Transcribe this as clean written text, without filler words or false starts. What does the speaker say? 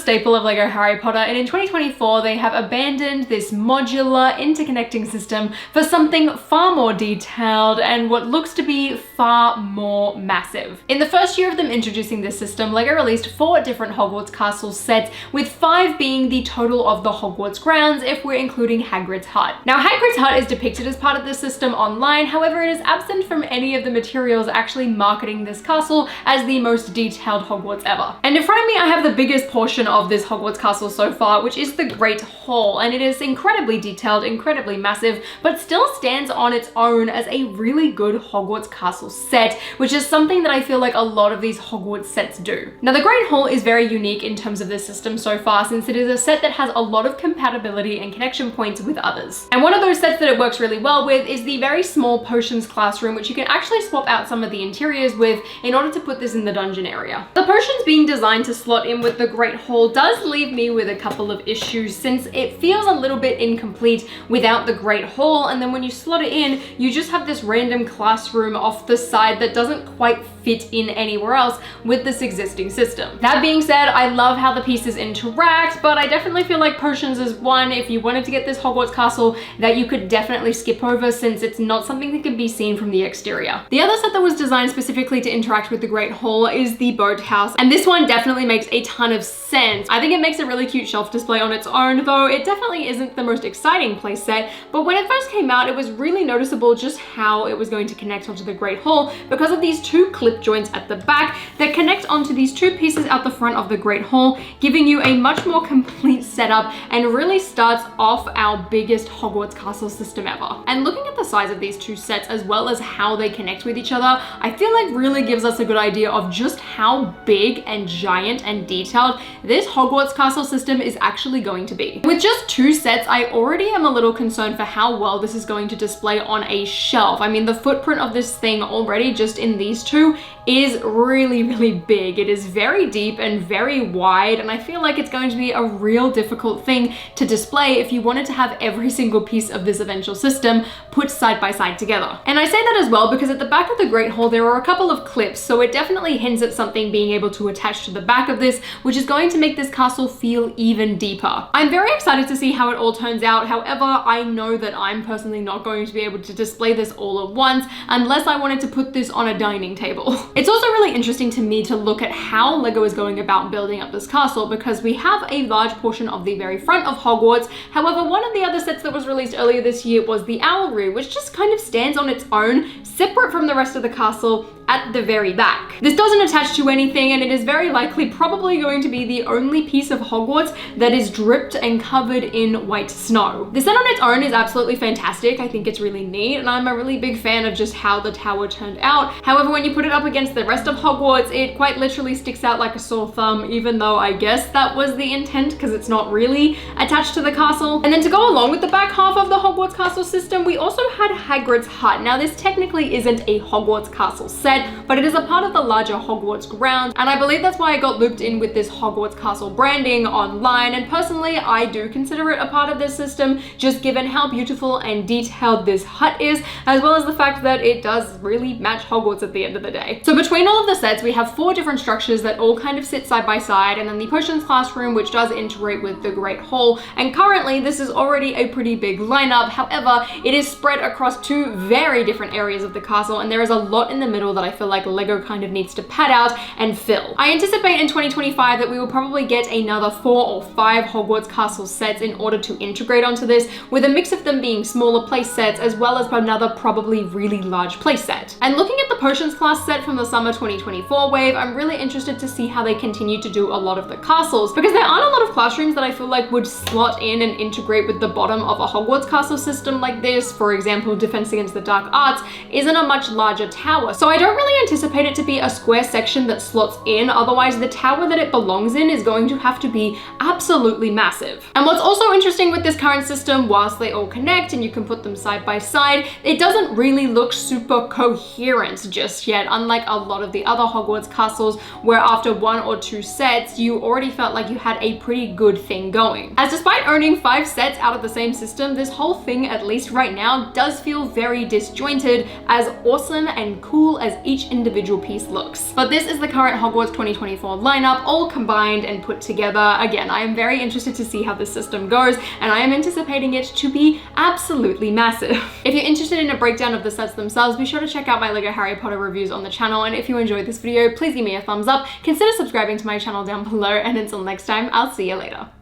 staple of LEGO Harry Potter, and in 2024 they have abandoned this modular interconnecting system for something far more detailed and what looks to be far more massive. In the first year of them introducing this system, LEGO released 4 different Hogwarts Castle sets, with 5 being the total of the Hogwarts grounds if we're including Hagrid's hut. Now Hagrid's hut is depicted as part of this system online, however it is absent from any of the materials actually marketing this castle as the most detailed Hogwarts ever. And in front of me I have the biggest portion of this Hogwarts castle so far, which is the Great Hall, and it is incredibly detailed, incredibly massive, but still stands on its own as a really good Hogwarts castle set, which is something that I feel like a lot of these Hogwarts sets do. Now the Great Hall is very unique in terms of this system so far, since it is a set that has a lot of compatibility and connection points with others. And one of those sets that it works really well with is the very small potions classroom, which you can actually swap out some of the interiors with in order to put this in the dungeon area. The potions being designed to slot in with the Great Hall does leave me with a couple of issues, since it feels a little bit incomplete without the Great Hall, and then when you slot it in, you just have this random classroom off the side that doesn't quite fit in anywhere else with this existing system. That being said, I love how the pieces interact, but I definitely feel like potions is one, if you wanted to get this Hogwarts castle, that you could definitely skip over, since it's not something that can be seen from the exterior. The other set that was designed specifically to interact with the Great Hall is the boathouse, and this one definitely makes a ton of sense. I think it makes a really cute shelf display on its own, though it definitely isn't the most exciting play set, but when it first came out, it was really noticeable just how it was going to connect onto the Great Hall because of these 2 clip joints at the back that connect onto these 2 pieces out the front of the Great Hall, giving you a much more complete setup and really starts off our biggest Hogwarts castle system ever. And looking at the size of these 2 sets as well as how they connect with each other, I feel like really gives us a good idea of just how big and giant and detailed this Hogwarts castle system is actually going to be. With just 2 sets, I already am a little concerned for how well this is going to display on a shelf. I mean, the footprint of this thing already just in these 2 is really big. It is very deep and very wide, and I feel like it's going to be a real difficult thing to display if you wanted to have every single piece of this eventual system put side by side together. And I say that as well because at the back of the Great Hall there are a couple of clips, so it definitely hints at something being able to attach to the back of this, which is going to make this castle feel even deeper. I'm very excited to see how it all turns out. However, I know that I'm personally not going to be able to display this all at once unless I wanted to put this on a dining table. It's also really interesting to me to look at how LEGO is going about building up this castle, because we have a large portion of the very front of Hogwarts. However, one of the other sets that was released earlier this year was the Owlery, which just kind of stands on its own, separate from the rest of the castle at the very back. This doesn't attach to anything, and it is very likely probably going to be the only piece of Hogwarts that is dripped and covered in white snow. The set on its own is absolutely fantastic. I think it's really neat, and I'm a really big fan of just how the tower turned out. However, when you put it up against the rest of Hogwarts, it quite literally sticks out like a sore thumb, even though I guess that was the intent because it's not really attached to the castle. And then to go along with the back half of the Hogwarts castle system, we also had Hagrid's hut. Now this technically isn't a Hogwarts castle set, but it is a part of the larger Hogwarts grounds, and I believe that's why I got looped in with this Hogwarts castle branding online, and personally I do consider it a part of this system, just given how beautiful and detailed this hut is, as well as the fact that it does really match Hogwarts at the end of the day. So between all of the sets, we have 4 different structures that all kind of sit side by side, and then the potions classroom, which does integrate with the Great Hall, and currently this is already a pretty big lineup. However, it is spread across 2 very different areas of the castle, and there is a lot in the middle that I feel like LEGO kind of needs to pad out and fill. I anticipate in 2025 that we will probably get another 4 or 5 Hogwarts castle sets in order to integrate onto this, with a mix of them being smaller place sets as well as another probably really large place set. And looking at the potions class set from the summer 2024 wave, I'm really interested to see how they continue to do a lot of the castles, because there aren't a lot of classrooms that I feel like would slot in and integrate with the bottom of a Hogwarts castle system like this. For example, Defense Against the Dark Arts isn't a much larger tower, so I don't really anticipate it to be a square section that slots in, otherwise the tower that it belongs in is going to have to be absolutely massive. And what's also interesting with this current system, whilst they all connect and you can put them side by side, it doesn't really look super coherent just yet, unlike a lot of the other Hogwarts castles where after 1 or 2 sets you already felt like you had a pretty good thing going. As despite owning 5 sets out of the same system, this whole thing, at least right now, does feel very disjointed, as awesome and cool as each individual piece looks. But this is the current Hogwarts 2024 lineup, all combined and put together. Again, I am very interested to see how this system goes, and I am anticipating it to be absolutely massive. If you're interested in a breakdown of the sets themselves, be sure to check out my LEGO Harry Potter reviews on the channel, and if you enjoyed this video, please give me a thumbs up, consider subscribing to my channel down below, and until next time, I'll see you later.